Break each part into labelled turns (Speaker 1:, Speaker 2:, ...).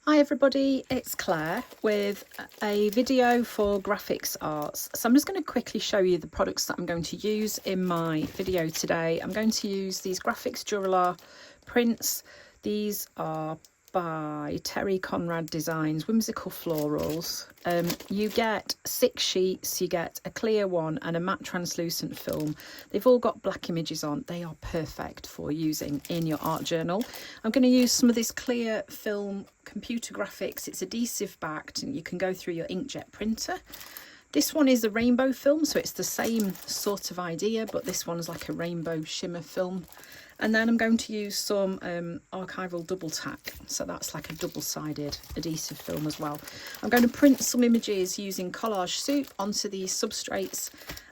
Speaker 1: Hi everybody, it's Claire with a video for graphics arts. So I'm just going to quickly show you the products that I'm going to use in my video today. I'm going to use these graphics Dura-Lar prints. These are by Terry Conrad Designs, Whimsical Florals. You get 6 sheets, you get a clear one and a matte translucent film. They've all got black images on. They are perfect for using in your art journal. I'm going to use some of this clear film Computer Grafix. It's adhesive backed and you can go through your inkjet printer. This one is a rainbow film, so it's the same sort of idea, but this one's like a rainbow shimmer film. And then I'm going to use some archival Double-Tack, so that's like a double-sided adhesive film as well. I'm going to print some images using Collage soup onto these substrates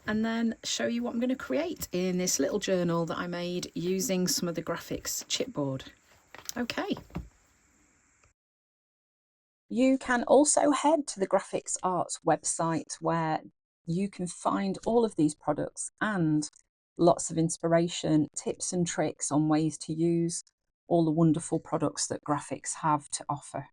Speaker 1: and then show you what I'm going to create in this little journal that I made using some of the graphics chipboard. Okay. You can also head to the Graphics Arts website where you can find all of these products and lots of inspiration, tips and tricks on ways to use all the wonderful products that graphics have to offer.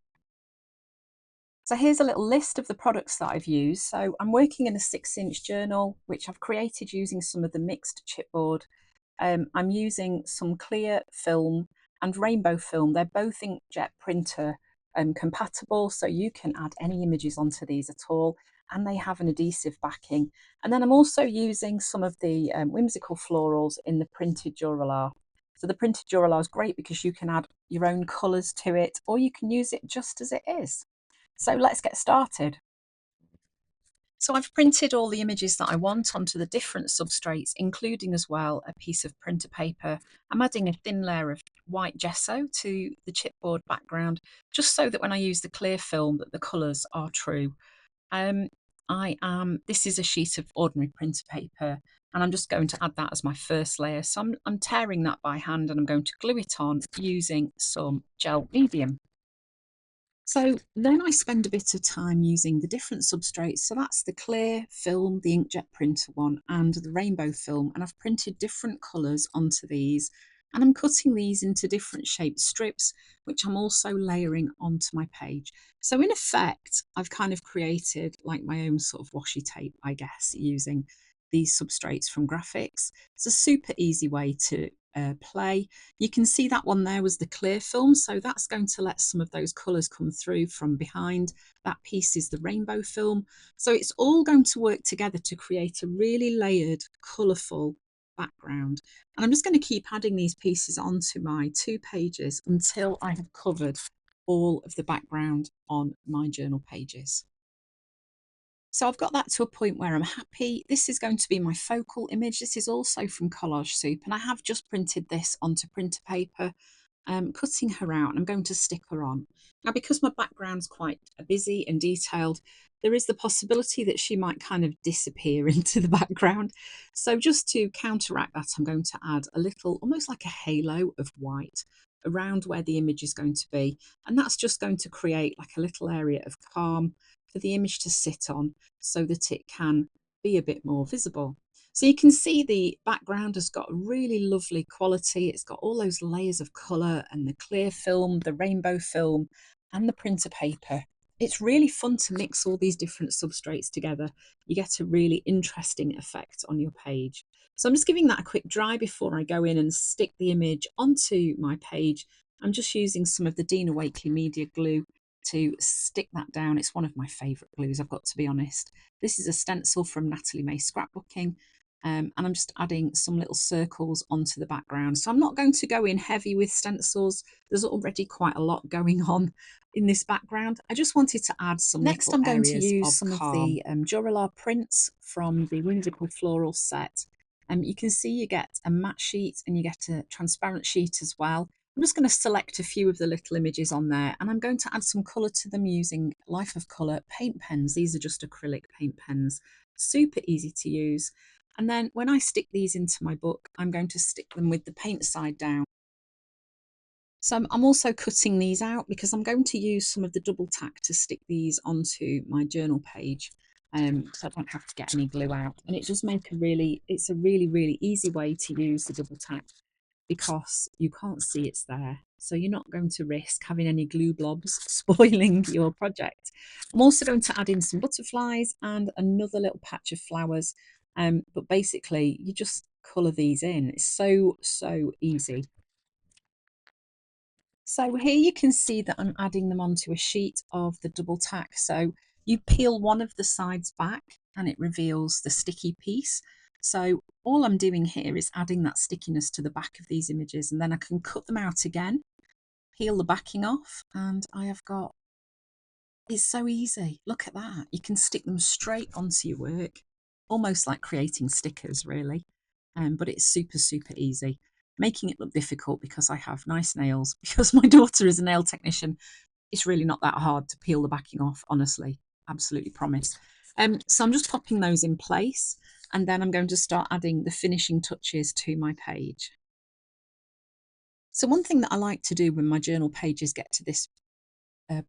Speaker 1: So here's a little list of the products that I've used. So I'm working in a 6-inch journal, which I've created using some of the mixed chipboard. I'm using some clear film and rainbow film. They're both inkjet printer compatible, so you can add any images onto these at all, and they have an adhesive backing. And then I'm also using some of the whimsical florals in the printed Dura-Lar. So the printed Dura-Lar is great because you can add your own colours to it, or you can use it just as it is. So let's get started. So I've printed all the images that I want onto the different substrates, including as well a piece of printer paper. I'm adding a thin layer of white gesso to the chipboard background, just so that when I use the clear film that the colours are true. This is a sheet of ordinary printer paper, and I'm just going to add that as my first layer. So I'm tearing that by hand and I'm going to glue it on using some gel medium. So then I spend a bit of time using the different substrates. So that's the clear film, the inkjet printer one, and the rainbow film. And I've printed different colours onto these. And I'm cutting these into different shaped strips, which I'm also layering onto my page. So in effect, I've kind of created like my own sort of washi tape, I guess, using these substrates from graphics. It's a super easy way to play. You can see that one there was the clear film, so that's going to let some of those colours come through from behind. That piece is the rainbow film. So it's all going to work together to create a really layered, colourful background. And I'm just going to keep adding these pieces onto my 2 pages until I have covered all of the background on my journal pages. So I've got that to a point where I'm happy. This is going to be my focal image. This is also from Collage Soup, and I have just printed this onto printer paper, cutting her out, and I'm going to stick her on. Now, because my background's quite busy and detailed, there is the possibility that she might kind of disappear into the background. So just to counteract that, I'm going to add a little, almost like a halo of white around where the image is going to be. And that's just going to create like a little area of calm for the image to sit on so that it can be a bit more visible. So you can see the background has got a really lovely quality. It's got all those layers of colour and the clear film, the rainbow film and the printer paper. It's really fun to mix all these different substrates together. You get a really interesting effect on your page. So I'm just giving that a quick dry before I go in and stick the image onto my page. I'm just using some of the Dina Wakley Media Glue to stick that down. It's one of my favourite glues, I've got to be honest. This is a stencil from Natalie May Scrapbooking, and I'm just adding some little circles onto the background. So I'm not going to go in heavy with stencils. There's already quite a lot going on in this background. I just wanted to add some Next, I'm going to use some of the Dura-Lar prints from the Whimsical Floral set. You can see you get a matte sheet and you get a transparent sheet as well. I'm just going to select a few of the little images on there and I'm going to add some colour to them using Life of Colour paint pens. These are just acrylic paint pens, super easy to use. And then when I stick these into my book, I'm going to stick them with the paint side down. So I'm also cutting these out because I'm going to use some of the Double-Tack to stick these onto my journal page. So I don't have to get any glue out. And it does make it's a really, really easy way to use the Double-Tack. because you can't see it's there. So you're not going to risk having any glue blobs spoiling your project. I'm also going to add in some butterflies and another little patch of flowers. But basically, you just colour these in. It's so easy. So here you can see that I'm adding them onto a sheet of the Double-Tack. So you peel one of the sides back and it reveals the sticky piece. So all I'm doing here is adding that stickiness to the back of these images, and then I can cut them out again, peel the backing off, and I have got, it's so easy. Look at that. You can stick them straight onto your work, almost like creating stickers really. But it's super easy. Making it look difficult because I have nice nails, because my daughter is a nail technician. It's really not that hard to peel the backing off, honestly. Absolutely promise. So I'm just popping those in place, and then I'm going to start adding the finishing touches to my page. So one thing that I like to do when my journal pages get to this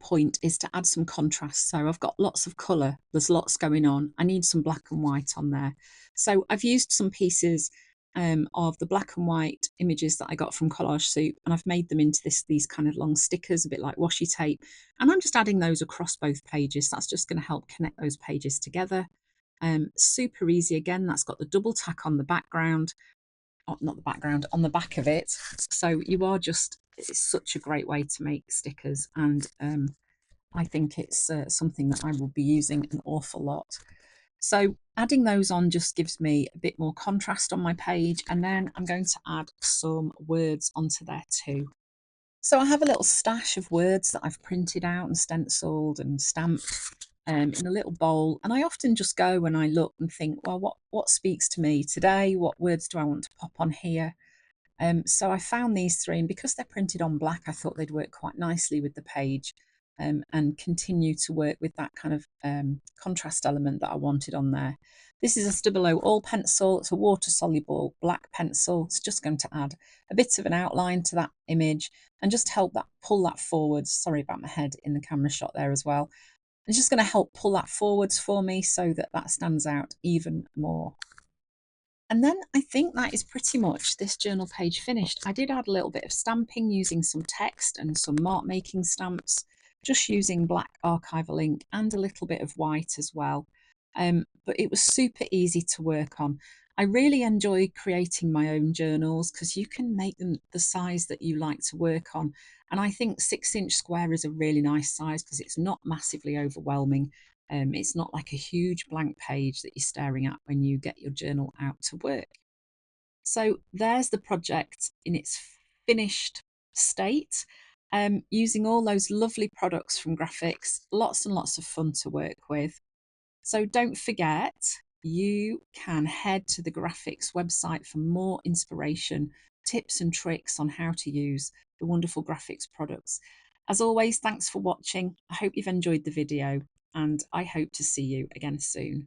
Speaker 1: point is to add some contrast. So I've got lots of colour, there's lots going on. I need some black and white on there. So I've used some pieces of the black and white images that I got from Collage Soup, and I've made them into these kind of long stickers, a bit like washi tape. And I'm just adding those across both pages. That's just going to help connect those pages together. Super easy. Again, that's got the Double-Tack on the background. Oh, not the background, on the back of it. So you are just, it's such a great way to make stickers, and I think it's something that I will be using an awful lot. So adding those on just gives me a bit more contrast on my page, and then I'm going to add some words onto there too. So I have a little stash of words that I've printed out and stenciled and stamped in a little bowl, and I often just go and I look and think, well, what speaks to me today? What words do I want to pop on here? So I found these three, and because they're printed on black, I thought they'd work quite nicely with the page, and continue to work with that kind of contrast element that I wanted on there. This is a Stabilo All pencil. It's a water-soluble black pencil. It's just going to add a bit of an outline to that image and just help that pull that forwards. Sorry about my head in the camera shot there as well. It's just going to help pull that forwards for me so that that stands out even more. And then I think that is pretty much this journal page finished. I did add a little bit of stamping using some text and some mark making stamps, just using black archival ink and a little bit of white as well. But it was super easy to work on. I really enjoy creating my own journals because you can make them the size that you like to work on. And I think 6-inch square is a really nice size because it's not massively overwhelming. It's not like a huge blank page that you're staring at when you get your journal out to work. So there's the project in its finished state, using all those lovely products from Grafix. Lots and lots of fun to work with. So don't forget, you can head to the Grafix website for more inspiration, tips and tricks on how to use the wonderful Grafix products. As always, thanks for watching. I hope you've enjoyed the video, and I hope to see you again soon.